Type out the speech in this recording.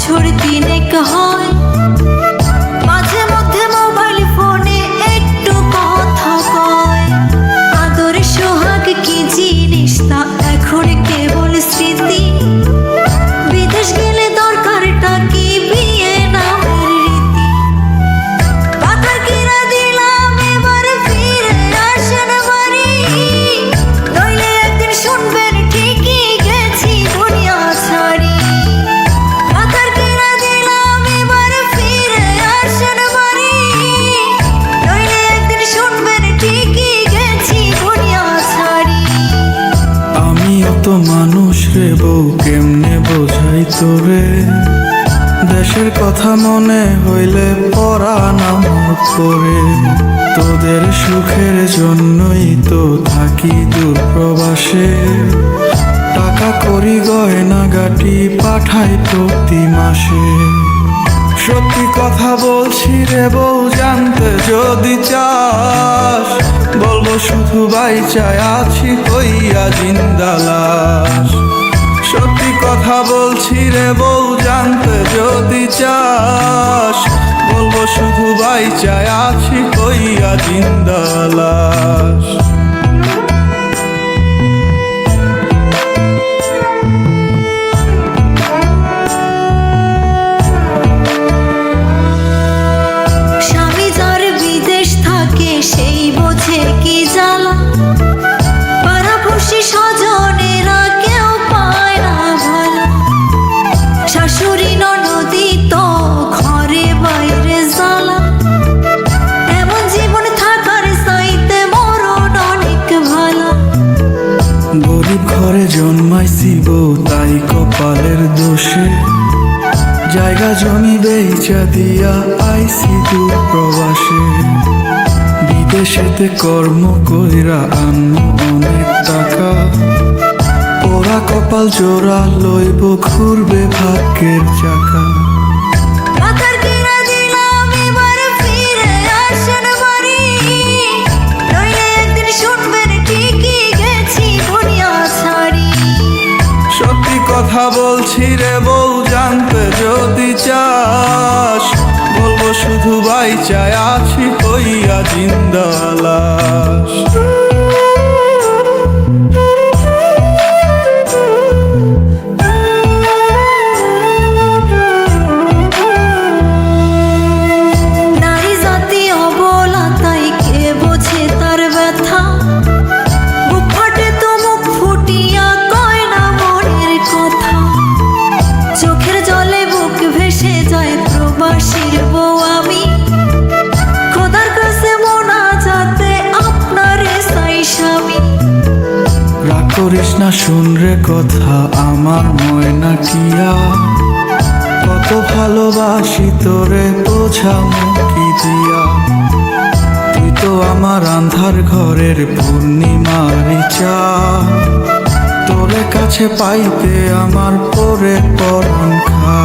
বছর তিনেক হয়, মাঝে মধ্যে মোবাইল ফোনে একটু কথা কয়। আদর সোহাগ কি জিনিস তা এখন কেবল স্মৃতি, বিদেশ গেলে দরকারটা কি বিয়ে নামের রীতি। পাথর কিনা দিলাম এবার ফিরে আসেন বাড়ি, নইলে একদিন শুনবেন ঠিকই গেছি দুনিয়া ছাড়ি। পাথর কিনা দিলাম এবার ফিরে আসেন বাড়ি, নইলে একদিন শুনবেন ঠিকই গেছি দুনিয়া ছাড়ি। আমিও তো মানুষ রে বউ, কেমনে বোঝাই তোরে, দেশের কথা মনে হইলে পরাণ আমার পরে। তোদের সুখের জন্যই তো থাকি দূর প্রবাসে, টাকা করি গয়না গাটি পাঠাই প্রতি মাসে। সত্যি কথা বলছি রে বউ, জানতে যদি চাস, বলবো শুধু বাইচায় আছি হইয়া জিন্দা লাশ। সত্যি কথা বলছি রে বউ, জানতে যদি চাস, বলবো শুধু বাইচায় আছি হইয়া জিন্দা লাশ। স্বামী যার বিদেশ থাকে সেই বোঝে কি জ্বালা, পাড়াপড়শি স্বজনেরা কেউ পায় না ভালো। শাশুড়ি ননদি তো ঘরে বাইরে জ্বালা, এমন জীবন থাকার চাইতে মরণ অনেক ভালো। গরিব ঘরে জন্মাইছি বউ, তাই কপালের দোষে, জায়গা জমি বেচা দিয়া আইছি দূর প্রবাসে। বিদেশেতে কর্ম কইরা আনু অনেক টাকা, ওরা কপাল জোড়া লইব ঘুরবে ভাগ্যের চাকা। পাথর কিনা দিলাম এবার ফিরে আসেন বাড়ি, নইলে একদিন শুনবেন ঠিকই গেছি দুনিয়া ছাড়ি। সত্যি কথা বলছি রে বউ, জানতে যদি চাস, বলবো শুধু বাইচায় আছি হইয়া জিন্দা লাশ। নারী জাতি অবলা, তাই কে বোঝে তার ব্যথা, বুক ফাটে তো মুখ ফুটিয়া কয় না মনের কথা। চোখের জলে বুক ভেসে যায় প্রবাসীর বউ আমি, খোদার কাছে মোনাজাতে আপনারে চাই স্বামী। রাগ করিস না, শুন রে কথা আমার ময়না টিয়া, কত ভালোবাসি তোরে বোঝামো কি দিয়া। তুই তো আমার আন্ধার ঘরের পূর্ণিমারি চাঁদ, তোরে কাছে পাইতে আমার পরে পরন খা।